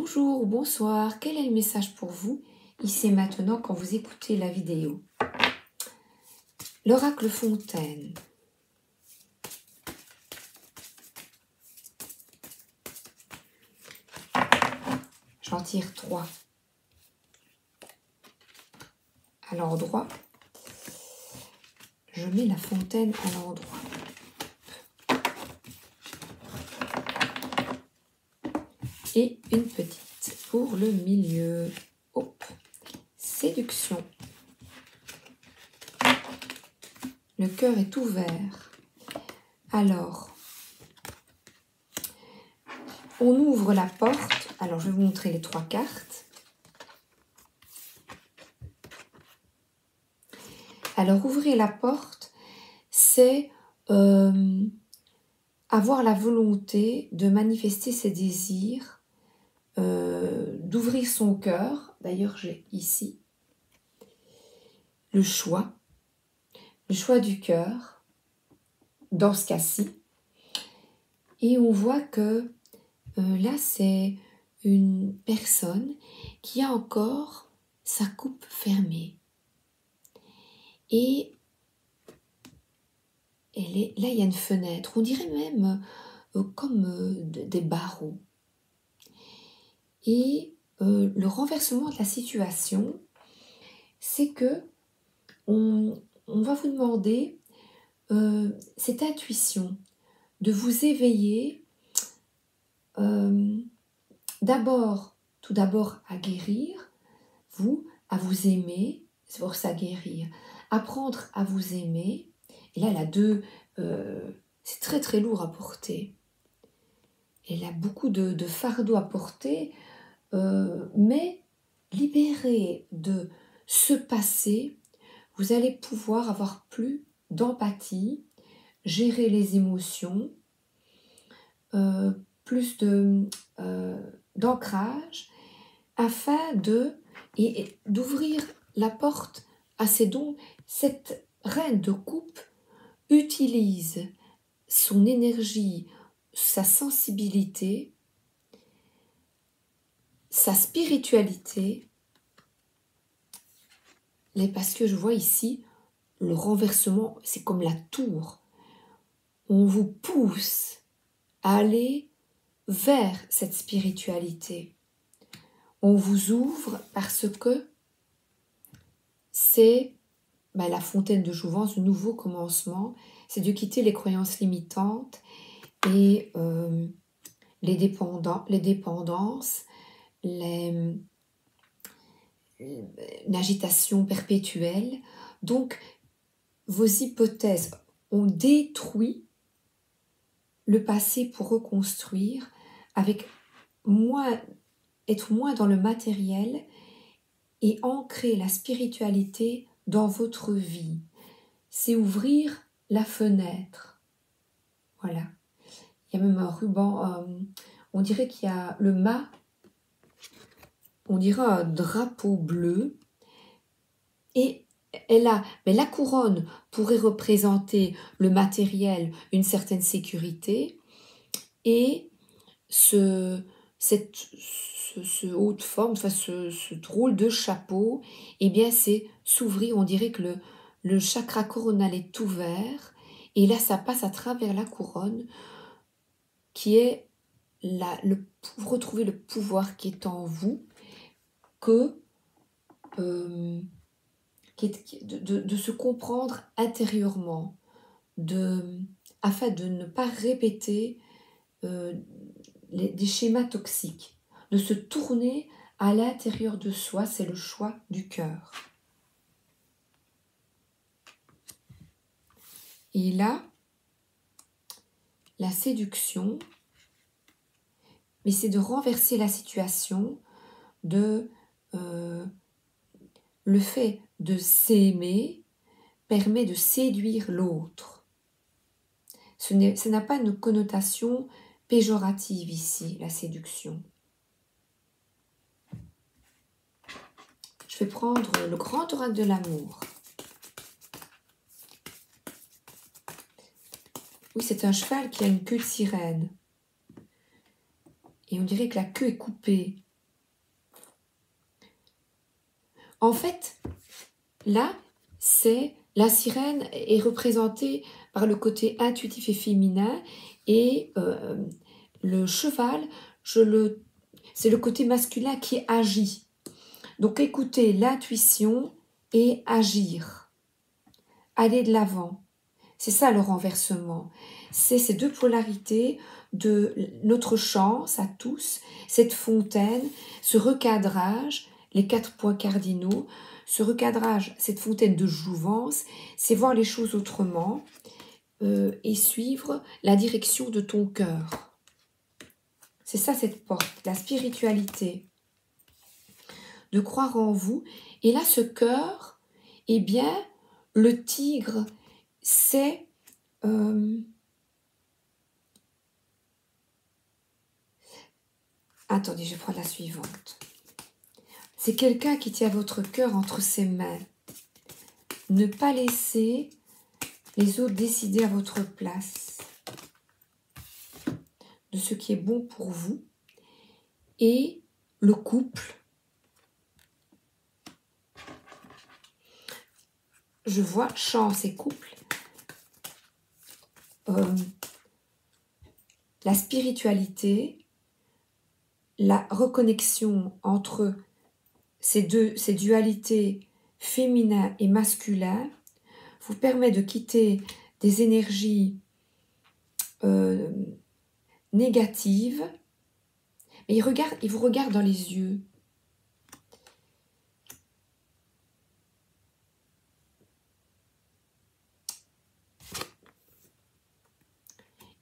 Bonjour ou bonsoir, quel est le message pour vous, ici et maintenant, quand vous écoutez la vidéo? L'oracle Fontaine. J'en tire 3. À l'endroit. Je mets la fontaine à l'endroit. Et une petite pour le milieu. Hop. Séduction. Le cœur est ouvert. Alors, on ouvre la porte. Alors, je vais vous montrer les 3 cartes. Alors, ouvrir la porte, c'est avoir la volonté de manifester ses désirs, d'ouvrir son cœur. D'ailleurs, j'ai ici le choix du cœur, dans ce cas-ci. Et on voit que là, c'est une personne qui a encore sa coupe fermée. Et là, il y a une fenêtre. On dirait même comme des barreaux. Et le renversement de la situation, c'est que on va vous demander cette intuition de vous éveiller tout d'abord à guérir, à vous aimer, c'est pour ça guérir, apprendre à vous aimer. Et là, elle a c'est très très lourd à porter. Elle a beaucoup de fardeau à porter, mais libérée de ce passé, vous allez pouvoir avoir plus d'empathie, gérer les émotions, plus d'ancrage, afin d'ouvrir la porte à ces dons. Cette reine de coupe utilise son énergie, sa sensibilité, sa spiritualité, parce que je vois ici le renversement, c'est comme la tour. On vous pousse à aller vers cette spiritualité. On vous ouvre parce que c'est la fontaine de jouvence, le nouveau commencement. C'est de quitter les croyances limitantes et les dépendances, une agitation perpétuelle. Donc, vos hypothèses ont détruit le passé pour reconstruire avec être moins dans le matériel et ancrer la spiritualité dans votre vie. C'est ouvrir la fenêtre. Voilà. Il y a même un ruban, on dirait qu'il y a le mât, on dirait un drapeau bleu. Et mais la couronne pourrait représenter le matériel, une certaine sécurité. Et ce haute forme, enfin ce drôle de chapeau, eh bien c'est s'ouvrir. On dirait que le chakra coronal est ouvert. Et là, ça passe à travers la couronne, qui est retrouver le pouvoir qui est en vous, de se comprendre intérieurement, afin de ne pas répéter des schémas toxiques, de se tourner à l'intérieur de soi. C'est le choix du cœur. Et là, la séduction, mais c'est de renverser la situation, le fait de s'aimer permet de séduire l'autre. Ça n'a pas une connotation péjorative ici, la séduction. Je vais prendre le grand oracle de l'amour. Oui, c'est un cheval qui a une queue de sirène. Et on dirait que la queue est coupée. En fait, là, c'est la sirène est représentée par le côté intuitif et féminin et le cheval, c'est le côté masculin qui agit. Donc écoutez l'intuition et agir, aller de l'avant. C'est ça le renversement. C'est ces deux polarités de notre chance à tous, cette fontaine, ce recadrage, les 4 points cardinaux, ce recadrage, cette fontaine de jouvence, c'est voir les choses autrement et suivre la direction de ton cœur. C'est ça cette porte, la spiritualité, de croire en vous. Et là, ce cœur, eh bien, le tigre, c'est... Attendez, je vais prendre la suivante. C'est quelqu'un qui tient votre cœur entre ses mains. Ne pas laisser les autres décider à votre place de ce qui est bon pour vous. Et le couple. Je vois chance et couple. La spiritualité, la reconnexion entre ces dualités féminin et masculin vous permet de quitter des énergies négatives. Mais il vous regarde dans les yeux.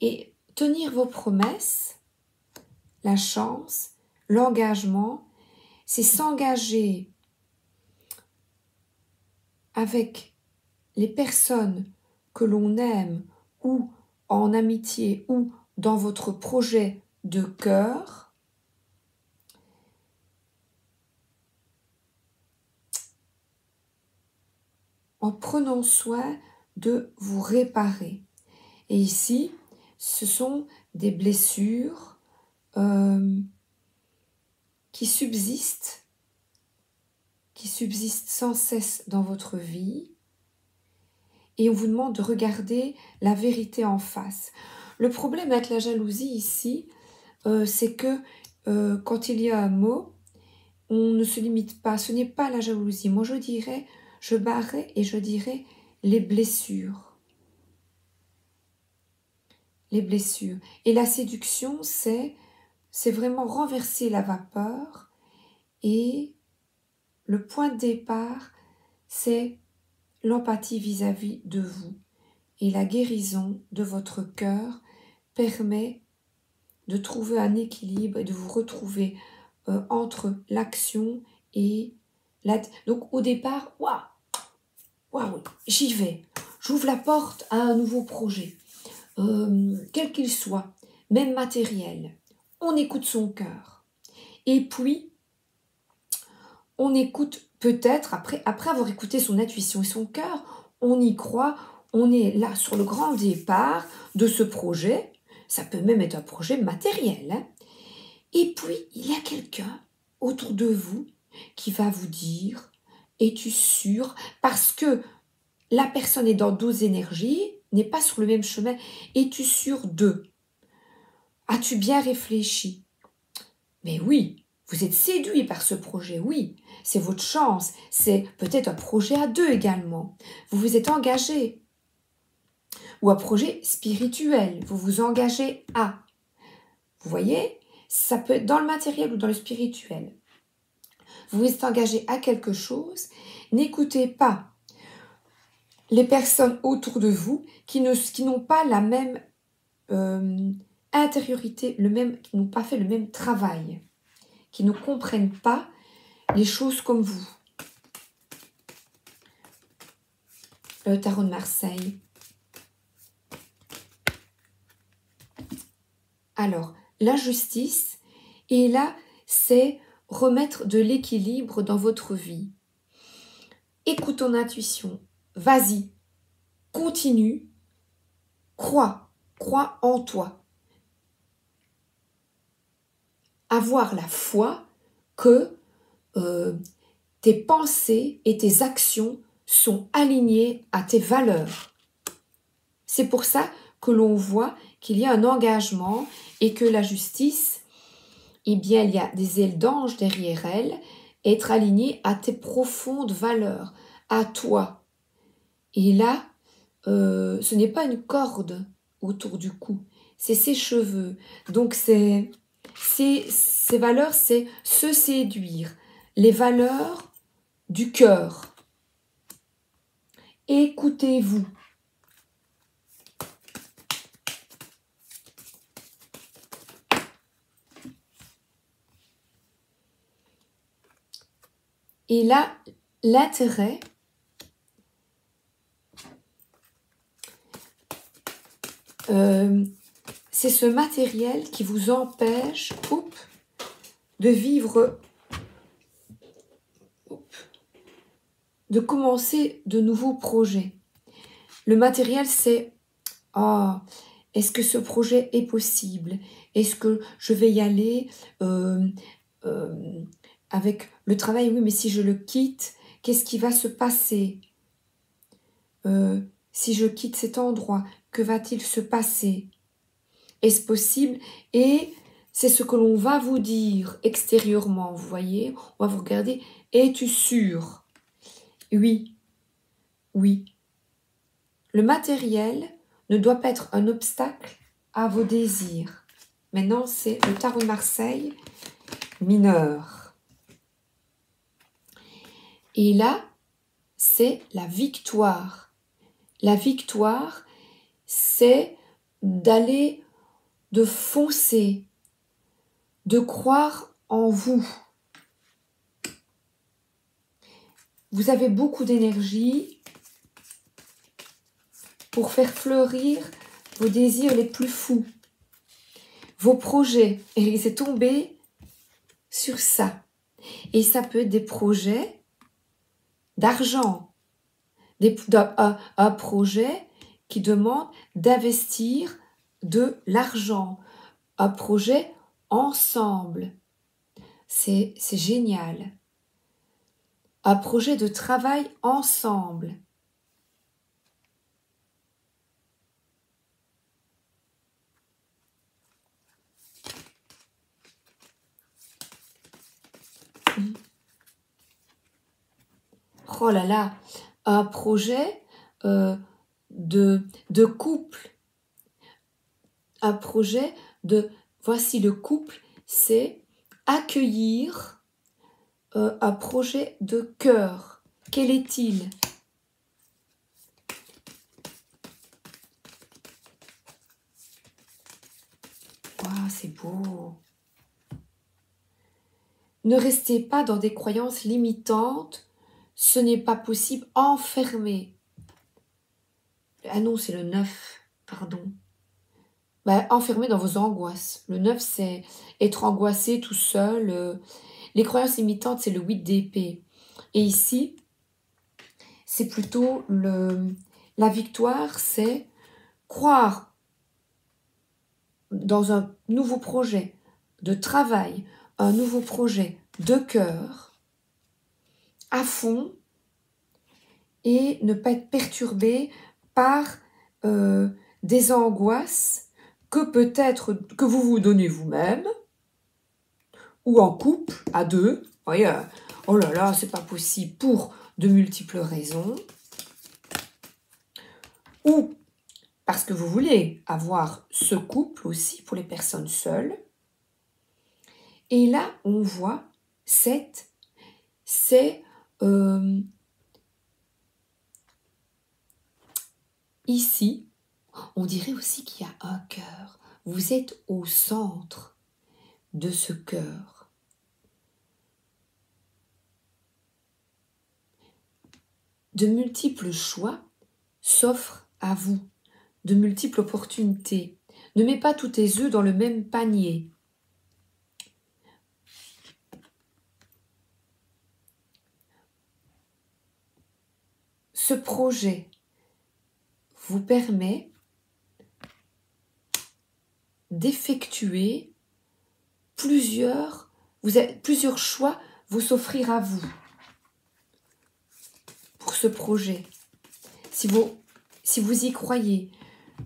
Et tenir vos promesses, la chance, l'engagement, c'est s'engager avec les personnes que l'on aime ou en amitié ou dans votre projet de cœur. En prenant soin de vous réparer. Et ici, ce sont des blessures qui subsistent sans cesse dans votre vie. Et on vous demande de regarder la vérité en face. Le problème avec la jalousie ici, c'est que quand il y a un mot, on ne se limite pas. Ce n'est pas la jalousie. Moi, je barrais et je dirais les blessures. Les blessures. Et la séduction, c'est vraiment renverser la vapeur. Et le point de départ, c'est l'empathie vis-à-vis de vous. Et la guérison de votre cœur permet de trouver un équilibre et de vous retrouver entre l'action et la... Donc au départ, waouh, j'y vais. J'ouvre la porte à un nouveau projet. Quel qu'il soit, même matériel, on écoute son cœur. Et puis, on écoute peut-être, après avoir écouté son intuition et son cœur, on y croit, on est là sur le grand départ de ce projet. Ça peut même être un projet matériel. Hein. Et puis, il y a quelqu'un autour de vous qui va vous dire, es-tu sûr? Parce que la personne est dans 12 énergies, n'est pas sur le même chemin. Es-tu sûr de? As-tu bien réfléchi? Mais oui, vous êtes séduit par ce projet, oui. C'est votre chance. C'est peut-être un projet à deux également. Vous vous êtes engagé. Ou un projet spirituel. Vous vous engagez à. Vous voyez? Ça peut être dans le matériel ou dans le spirituel. Vous vous êtes engagé à quelque chose. N'écoutez pas les personnes autour de vous qui n'ont pas la même intériorité, qui n'ont pas fait le même travail, qui ne comprennent pas les choses comme vous. Le tarot de Marseille. Alors, la justice, et là, c'est remettre de l'équilibre dans votre vie. Écoute ton intuition. Vas-y, continue, crois en toi. Avoir la foi que tes pensées et tes actions sont alignées à tes valeurs. C'est pour ça que l'on voit qu'il y a un engagement et que la justice, eh bien, il y a des ailes d'ange derrière elle, être alignée à tes profondes valeurs, à toi. Et là, ce n'est pas une corde autour du cou, c'est ses cheveux. Donc, ces valeurs, c'est se séduire, les valeurs du cœur. Écoutez-vous. Et là, l'intérêt, c'est ce matériel qui vous empêche de vivre, de commencer de nouveaux projets. Le matériel, c'est est-ce que ce projet est possible? Est-ce que je vais y aller avec le travail? Oui, mais si je le quitte, qu'est-ce qui va se passer? Si je quitte cet endroit, que va-t-il se passer? Est-ce possible? Et c'est ce que l'on va vous dire extérieurement, vous voyez? On va vous regarder. Es-tu sûr? Oui. Oui. Le matériel ne doit pas être un obstacle à vos désirs. Maintenant, c'est le tarot de Marseille mineur. Et là, c'est la victoire. La victoire, c'est d'aller, de foncer, de croire en vous. Vous avez beaucoup d'énergie pour faire fleurir vos désirs les plus fous, vos projets. Et laissez tomber sur ça. Et ça peut être des projets d'argent, un projet qui demande d'investir de l'argent, un projet ensemble. C'est génial. Un projet de travail ensemble. Oh là là, un projet de couple. Un projet de, voici le couple, c'est accueillir un projet de cœur. Quel est-il? Waouh, c'est beau. Ne restez pas dans des croyances limitantes. Ce n'est pas possible. Enfermé. Ah non, c'est le 9. Pardon. Enfermé dans vos angoisses. Le 9, c'est être angoissé tout seul. Les croyances limitantes, c'est le 8 d'épée. Et ici, c'est plutôt la victoire, c'est croire dans un nouveau projet de travail, un nouveau projet de cœur, à fond, et ne pas être perturbé par des angoisses que peut-être que vous vous donnez vous-même, ou en couple, à deux. Vous voyez, oh là là, c'est pas possible pour de multiples raisons. Ou parce que vous voulez avoir ce couple aussi pour les personnes seules. Et là, on voit 7, c'est ici, on dirait aussi qu'il y a un cœur. Vous êtes au centre de ce cœur. De multiples choix s'offrent à vous, de multiples opportunités. Ne mets pas tous tes œufs dans le même panier. Ce projet vous permet d'effectuer plusieurs choix, vous s'offrir à vous. ce projet, si vous y croyez,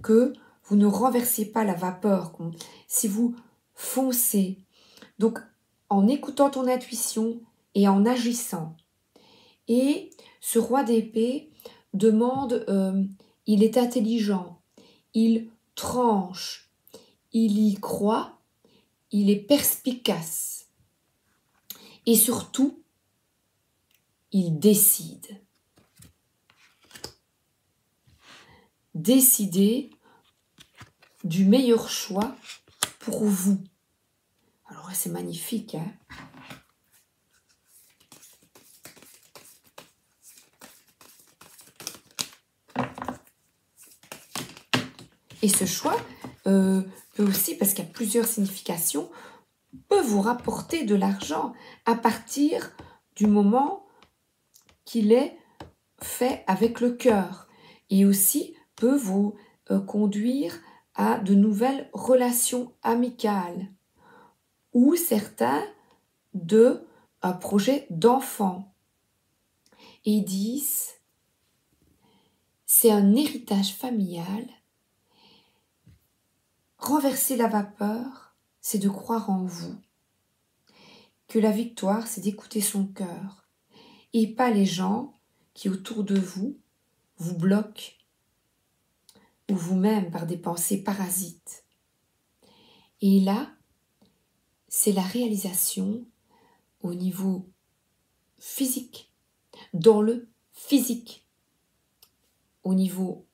que vous ne renversez pas la vapeur, si vous foncez, donc en écoutant ton intuition et en agissant. Et ce roi d'épée demande, il est intelligent, il tranche, il y croit, il est perspicace. Et surtout, il décide. Décidez du meilleur choix pour vous. Alors c'est magnifique, hein? Et ce choix peut aussi, parce qu'il y a plusieurs significations, peut vous rapporter de l'argent à partir du moment qu'il est fait avec le cœur. Et aussi peut vous conduire à de nouvelles relations amicales ou certains de un projet d'enfant. Et ils disent, c'est un héritage familial. Renverser la vapeur, c'est de croire en vous. Que la victoire, c'est d'écouter son cœur. Et pas les gens qui autour de vous bloquent ou vous-même par des pensées parasites. Et là, c'est la réalisation au niveau physique, dans le physique. Au niveau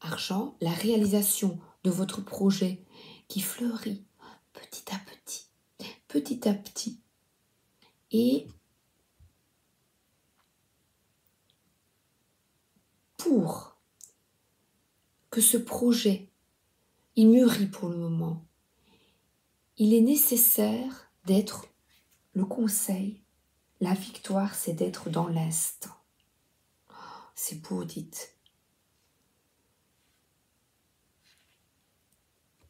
argent, la réalisation de votre projet qui fleurit petit à petit. Et pour que ce projet, il mûrit pour le moment, il est nécessaire d'être le conseil. La victoire, c'est d'être dans l'instant. C'est beau, dites.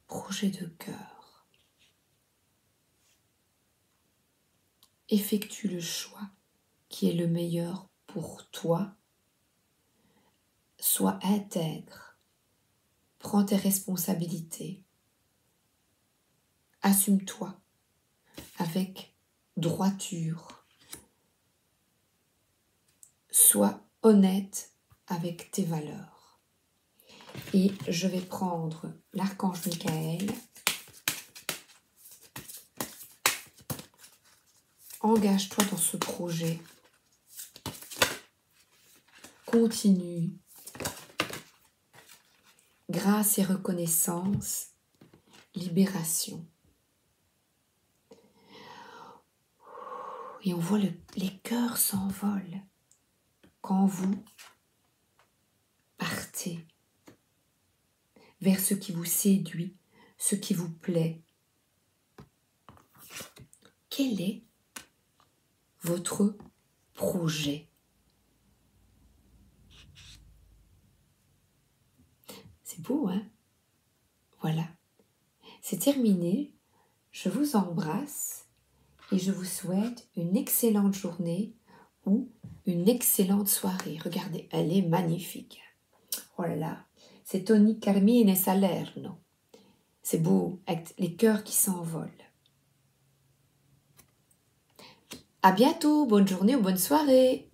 Projet de cœur. Effectue le choix qui est le meilleur pour toi. Sois intègre. Prends tes responsabilités. Assume-toi avec droiture. Sois honnête avec tes valeurs. Et je vais prendre l'archange Michael. Engage-toi dans ce projet. Continue. Grâce et reconnaissance, libération. Et on voit les cœurs s'envolent quand vous partez vers ce qui vous séduit, ce qui vous plaît. Quel est votre projet? C'est beau, hein? Voilà. C'est terminé. Je vous embrasse et je vous souhaite une excellente journée ou une excellente soirée. Regardez, elle est magnifique. Oh là là, c'est Ogni Carmine Salerno. C'est beau, avec les cœurs qui s'envolent. À bientôt, bonne journée ou bonne soirée.